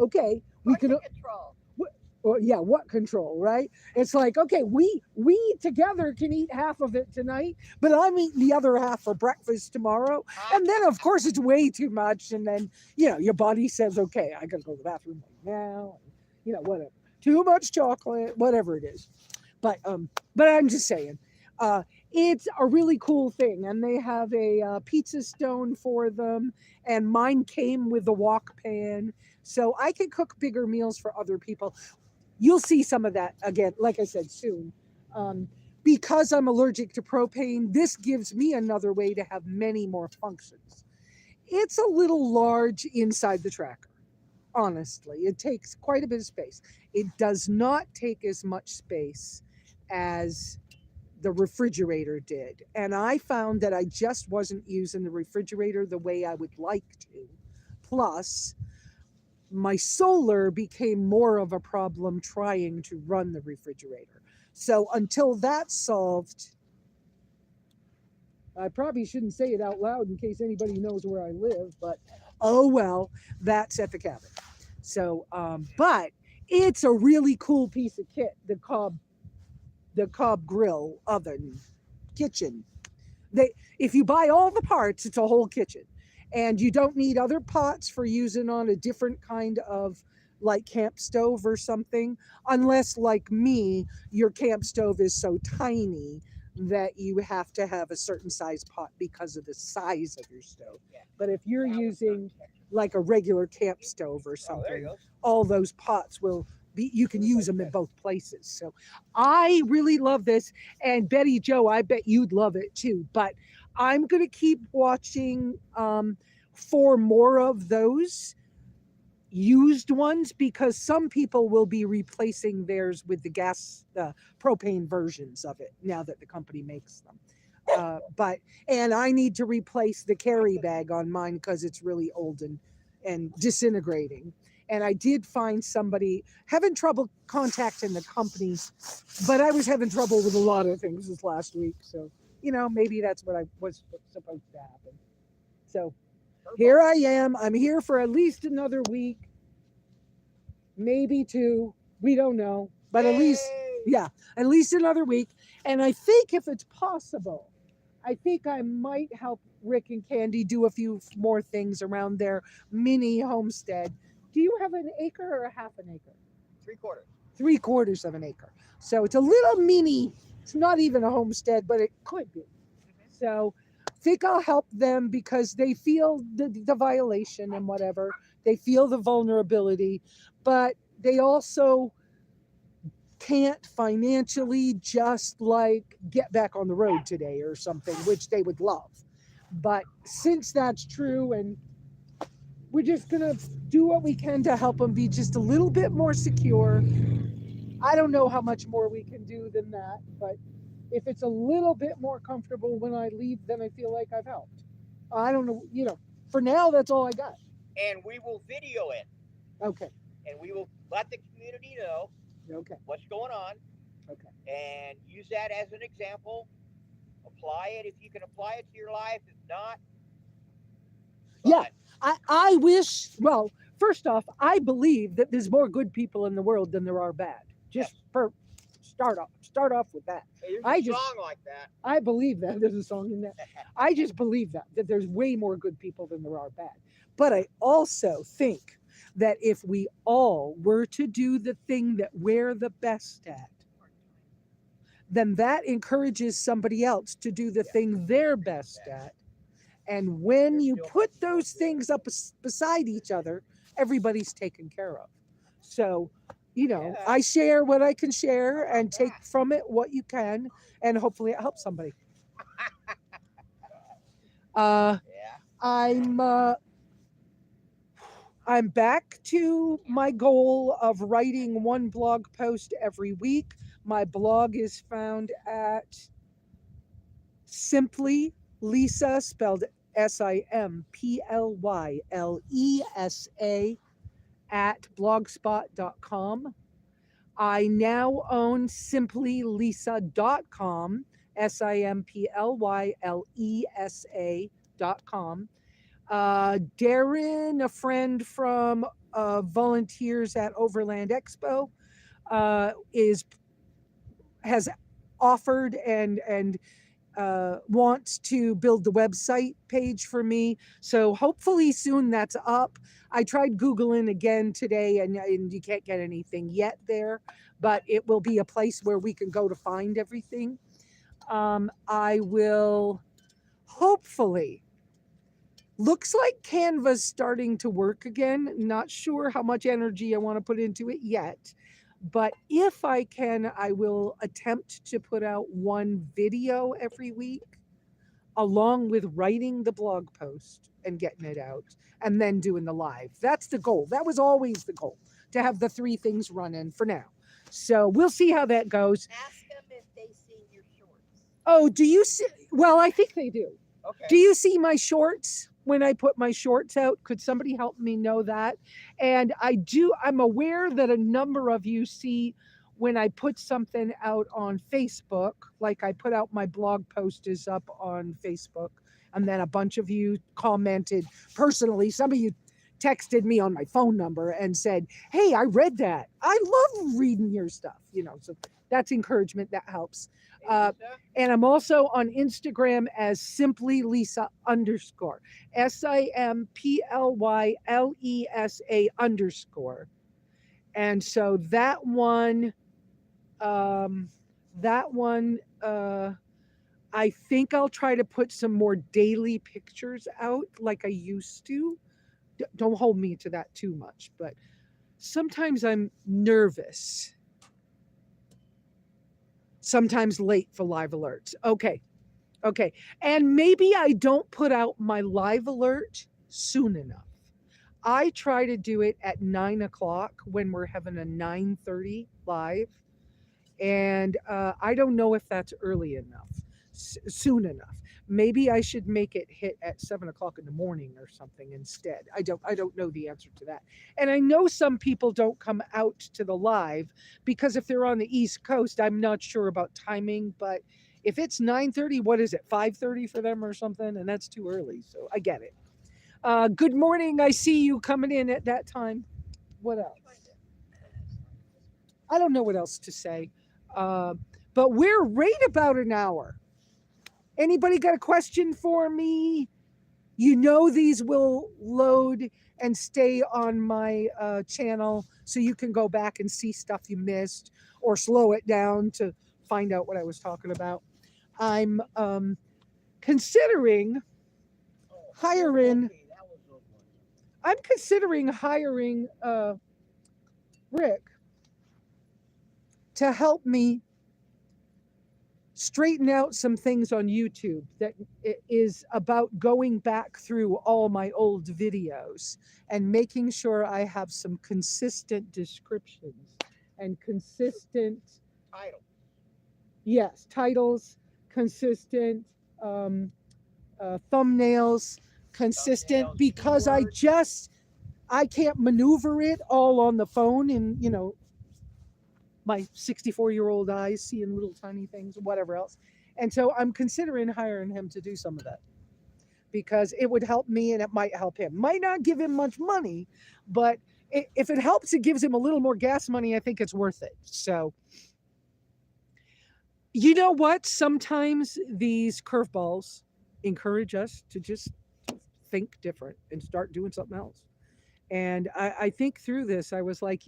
okay, we could. Control. What control, right? It's like, okay, we together can eat half of it tonight, but I'm eating the other half for breakfast tomorrow. And then, of course, it's way too much. And then, your body says, okay, I got to go to the bathroom right now. Whatever. Too much chocolate, whatever it is. But I'm just saying, It's a really cool thing, and they have a pizza stone for them, and mine came with the wok pan, so I can cook bigger meals for other people. You'll see some of that again, like I said, soon. Um, because I'm allergic to propane, this gives me another way to have many more functions. It's a little large inside the tracker, honestly. It takes quite a bit of space. It does not take as much space as the refrigerator did. And I found that I just wasn't using the refrigerator the way I would like to. Plus, my solar became more of a problem trying to run the refrigerator. So until that's solved, I probably shouldn't say it out loud in case anybody knows where I live, but oh well, that's at the cabin. So, but it's a really cool piece of kit, the Cobb grill oven kitchen. They, if you buy all the parts, it's a whole kitchen, and you don't need other pots for using on a different kind of like camp stove or something, unless like me, your camp stove is so tiny that you have to have a certain size pot because of the size of your stove. But if you're using like a regular camp stove or Oh, there you something, go. all those pots will be, you can use them in both places. So I really love this. And Betty Joe, I bet you'd love it too. But I'm going to keep watching for more of those used ones, because some people will be replacing theirs with the gas, propane versions of it now that the company makes them. But and I need to replace the carry bag on mine because it's really old and disintegrating. And I did find somebody having trouble contacting the company, but I was having trouble with a lot of things this last week. So maybe that's what I was supposed to happen. So here I am. I'm here for at least another week, maybe two. We don't know, but at least, Yay! yeah, at least another week. And I think if it's possible, I think I might help Rick and Candy do a few more things around their mini homestead. Do you have an acre or a half an acre? 3/4. 3/4 of an acre. So it's a little mini. It's not even a homestead, but it could be. So I think I'll help them because they feel the violation and whatever. They feel the vulnerability, but they also can't financially just like get back on the road today or something, which they would love. But since that's true, and we're just going to do what we can to help them be just a little bit more secure. I don't know how much more we can do than that, but if it's a little bit more comfortable when I leave, then I feel like I've helped. I don't know, for now, that's all I got. And we will video it, Okay. and we will let the community know Okay. what's going on, Okay. and use that as an example. Apply it if you can apply it to your life. If not, Yeah. fine. I wish, well, first off, I believe that there's more good people in the world than there are bad. Just Yes. for start off with that. Hey, there's I a just- song like that. I believe that. There's a song in that. I just believe that there's way more good people than there are bad. But I also think that if we all were to do the thing that we're the best at, then that encourages somebody else to do the thing they're best at. And when you put those things up beside each other, everybody's taken care of. So, I share what I can share and take from it what you can, and hopefully it helps somebody. Yeah. I'm back to my goal of writing one blog post every week. My blog is found at SimplyLesa, spelled SimplyLesa at blogspot.com. I now own SimplyLesa.com, SimplyLesa.com. Darren, a friend from volunteers at Overland Expo, has offered and wants to build the website page for me. So hopefully soon that's up. I tried Googling again today, and you can't get anything yet there, but it will be a place where we can go to find everything. I will hopefully. Looks like Canva's starting to work again. Not sure how much energy I want to put into it yet. But if I can, I will attempt to put out one video every week along with writing the blog post and getting it out and then doing the live. That's the goal. That was always the goal, to have the three things running for now. So we'll see how that goes. Ask them if they see your shorts. Oh, do you see? Well, I think they do. Okay. Do you see my shorts when I put my shorts out? Could somebody help me know that? And I'm aware that a number of you see when I put something out on Facebook, like I put out my blog post is up on Facebook, and then a bunch of you commented personally. Some of you texted me on my phone number and said, "Hey, I read that. I love reading your stuff." So that's encouragement. That helps. And I'm also on Instagram as SimplyLesa _. SimplyLesa _. And so that one, I think I'll try to put some more daily pictures out like I used to. Don't hold me to that too much, but sometimes I'm nervous. Sometimes late for live alerts. Okay. And maybe I don't put out my live alert soon enough. I try to do it at 9:00 when we're having a 9:30 live. And I don't know if that's early enough, soon enough. Maybe I should make it hit at 7:00 in the morning or something instead. I don't know the answer to that. And I know some people don't come out to the live because if they're on the East Coast, I'm not sure about timing, but if it's 9:30, what is it, 5:30 for them or something? And that's too early. So I get it. Good morning. I see you coming in at that time. What else? I don't know what else to say. But we're right about an hour. Anybody got a question for me? These will load and stay on my channel so you can go back and see stuff you missed or slow it down to find out what I was talking about. I'm considering hiring Rick to help me straighten out some things on YouTube that is about going back through all my old videos and making sure I have some consistent descriptions and consistent titles, consistent thumbnails, consistent, because I can't maneuver it all on the phone and my 64-year-old eyes seeing little tiny things, whatever else. And so I'm considering hiring him to do some of that because it would help me and it might help him. Might not give him much money, but if it helps, it gives him a little more gas money, I think it's worth it. So, you know what? Sometimes these curveballs encourage us to just think different and start doing something else. And I think through this, I was like,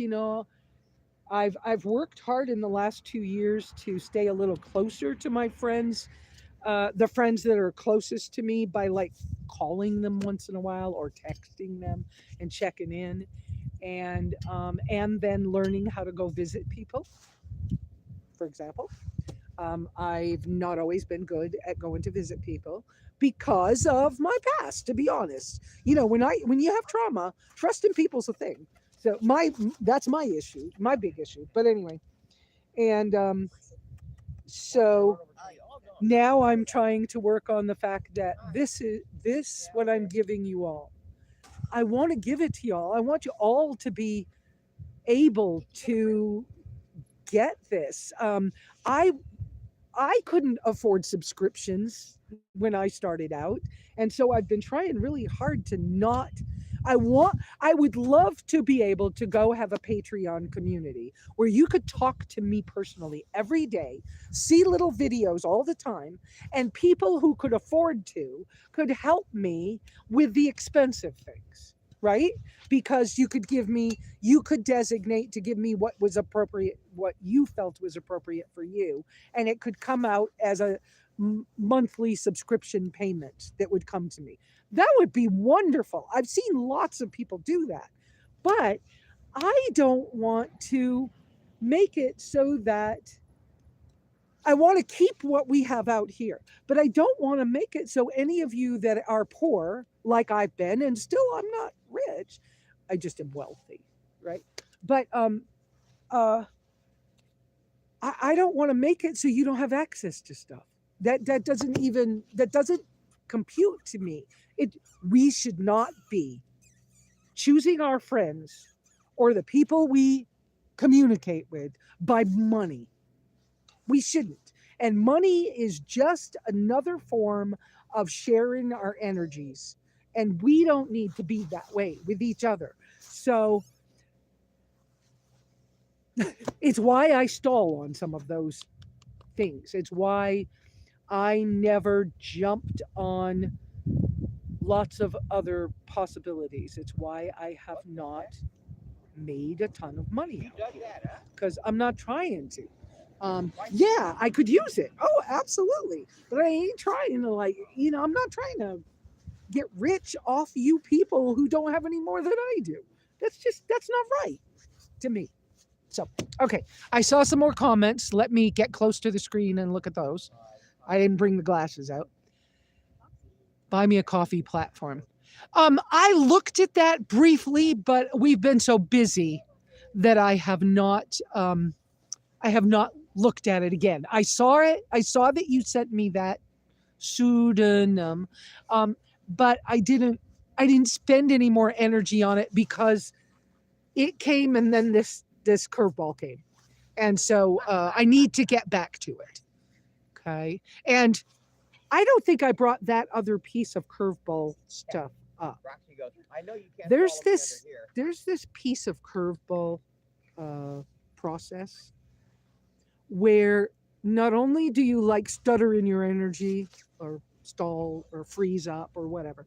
I've worked hard in the last 2 years to stay a little closer to my friends, the friends that are closest to me, by like calling them once in a while or texting them and checking in, and then learning how to go visit people. For example, I've not always been good at going to visit people because of my past. To be honest, when you have trauma, trusting people's a thing. So that's my issue, my big issue. But anyway, and so now I'm trying to work on the fact that this what I'm giving you all. I want to give it to y'all. I want you all to be able to get this. I couldn't afford subscriptions when I started out, and so I've been trying really hard to not. I would love to be able to go have a Patreon community where you could talk to me personally every day, see little videos all the time, and people who could afford to could help me with the expensive things. right? Because you could designate to give me what was appropriate, what you felt was appropriate for you, and it could come out as a monthly subscription payment that would come to me. That would be wonderful. I've seen lots of people do that, but I don't want to make it so that I want to keep what we have out here, but I don't want to make it so any of you that are poor, like I've been, and still I'm not rich, I just am wealthy, right? But I don't want to make it so you don't have access to stuff. That doesn't compute to me. We should not be choosing our friends or the people we communicate with by money. We shouldn't. And money is just another form of sharing our energies. And we don't need to be that way with each other. So it's why I stall on some of those things. It's why I never jumped on lots of other possibilities. It's why I have not made a ton of money out here, because I'm not trying to. Yeah, I could use it. Oh, absolutely. But I ain't trying to, like, I'm not trying to get rich off you people who don't have any more than I do. That's not right to me. So, okay. I saw some more comments. Let me get close to the screen and look at those. I didn't bring the glasses out. Buy me a coffee platform. I looked at that briefly, but we've been so busy that I have not looked at it again. I saw it. I saw that you sent me that pseudonym, but I didn't spend any more energy on it because it came and then this curveball came, and so I need to get back to it. Okay, and I don't think I brought that other piece of curveball stuff up. Roxy goes, I know you can't There's follow me this under here. there's this piece of curveball process where not only do you like stutter in your energy or stall or freeze up or whatever,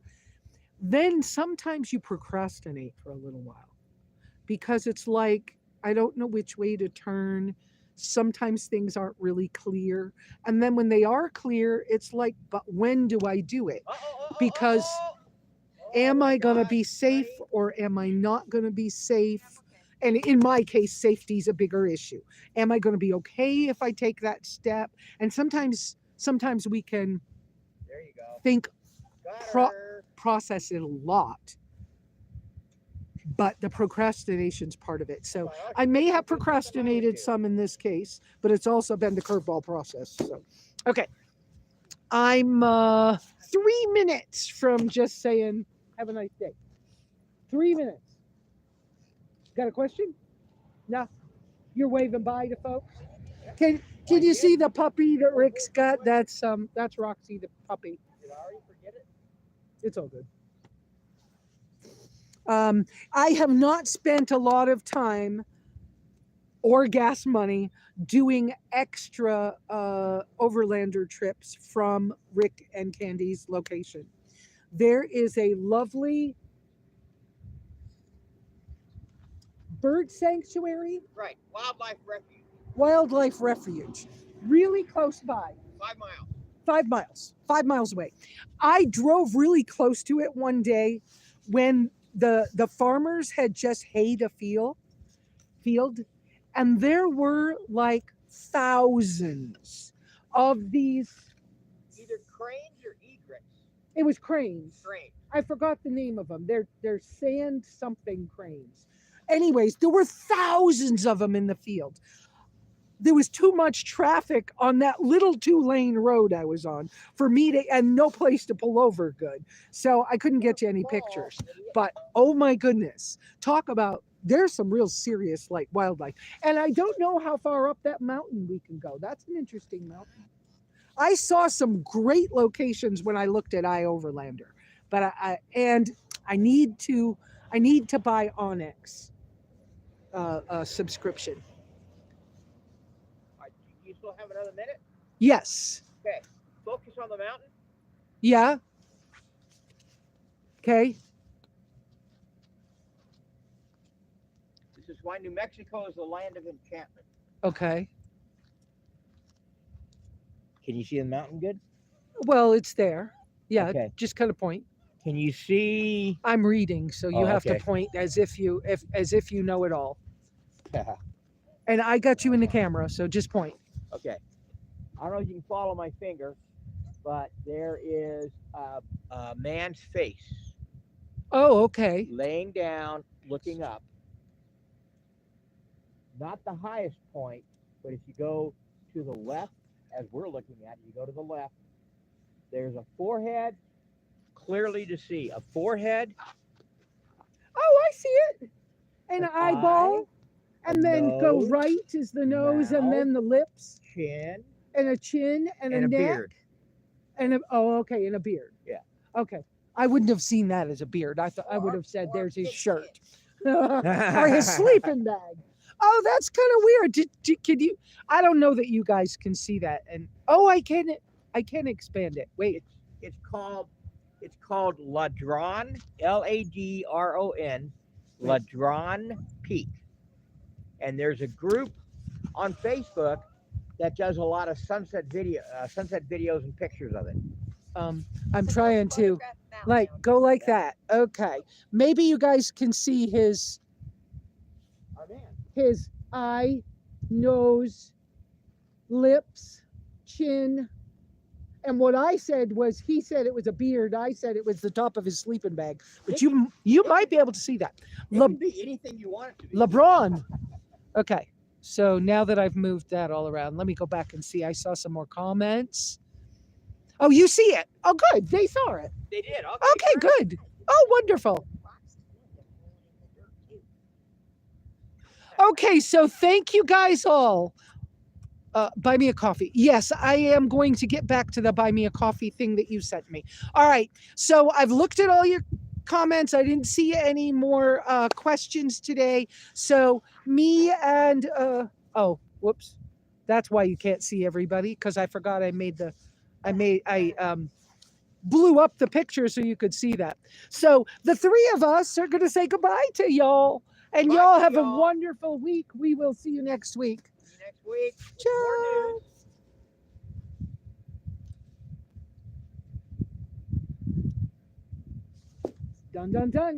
then sometimes you procrastinate for a little while because it's like, I don't know which way to turn. Sometimes things aren't really clear. And then when they are clear, it's like, but when do I do it? Because am I going to be safe or am I not going to be safe? And in my case, safety is a bigger issue. Am I going to be okay if I take that step? And sometimes we can There you go. think, Got her. process it a lot, but the procrastination's part of it. So I may have procrastinated some in this case, but it's also been the curveball process. So, okay. I'm 3 minutes from just saying, have a nice day. 3 minutes. Got a question? No? You're waving bye to folks? Can you see the puppy that Rick's got? That's Roxy, the puppy. Did I already forget it? It's all good. I have not spent a lot of time or gas money doing extra overlander trips from Rick and Candy's location. There is a lovely bird sanctuary, Right. wildlife refuge, really close by. 5 miles. 5 miles. 5 miles away. I drove really close to it one day when the farmers had just hayed a field, and there were like thousands of these. Either cranes or egrets. It was cranes. Cranes. I forgot the name of them. They're sand something cranes. Anyways, there were thousands of them in the field. There was too much traffic on that little 2-lane road I was on for me to, and no place to pull over good. So I couldn't get you any pictures. But oh my goodness, talk about, there's some real serious like wildlife. And I don't know how far up that mountain we can go. That's an interesting mountain. I saw some great locations when I looked at iOverlander, but I need to buy Onyx a subscription. You still have another minute? Yes. Okay. Focus on the mountain. Yeah. Okay. why New Mexico is the land of enchantment. Okay. Can you see the mountain good? Well, it's there. Yeah, Okay. just kind of point. Can you see? I'm reading, so you Oh, have okay. to point as if you know it all. And I got you in the camera, so just point. Okay. I don't know if you can follow my finger, but there is a man's face Oh, okay. laying down, looking up. Not the highest point, but if you go to the left, as we're looking at, you go to the left, there's a forehead, clearly to see. A forehead, Oh, I see it. An An eyeball, eye, and a then go nose, right is the nose, and mouth, then the lips, chin, and a chin, and a and a neck, beard. and okay, and a beard. Yeah. Okay. I wouldn't have seen that as a beard. I thought I would have said there's his shirt or his sleeping bag. Oh, that's kind of weird. Can you? I don't know that you guys can see that. And oh, I can expand it. Wait. It's called Ladron, Ladron, Ladron Peak. And there's a group on Facebook that does a lot of sunset videos and pictures of it. I'm trying to like go like that. Okay. Maybe you guys can see his Our man. his eye, nose, lips, chin. And what I said was, he said it was a beard. I said it was the top of his sleeping bag. But you might be able to see that. It can be anything you want it to be. LeBron. Okay. So now that I've moved that all around, let me go back and see. I saw some more comments. Oh, you see it. Oh, good. They saw it. They did. Okay, good. Oh, wonderful. Okay, so thank you guys all. Buy me a coffee. Yes, I am going to get back to the buy me a coffee thing that you sent me. All right, so I've looked at all your comments. I didn't see any more questions today. So me and oh, whoops. That's why you can't see everybody, because I forgot I blew up the picture so you could see that. So the three of us are going to say goodbye to y'all. And Bye y'all to have a y'all. wonderful week. We will see you next week. See you next week. Ciao. More news. Dun, dun, dun.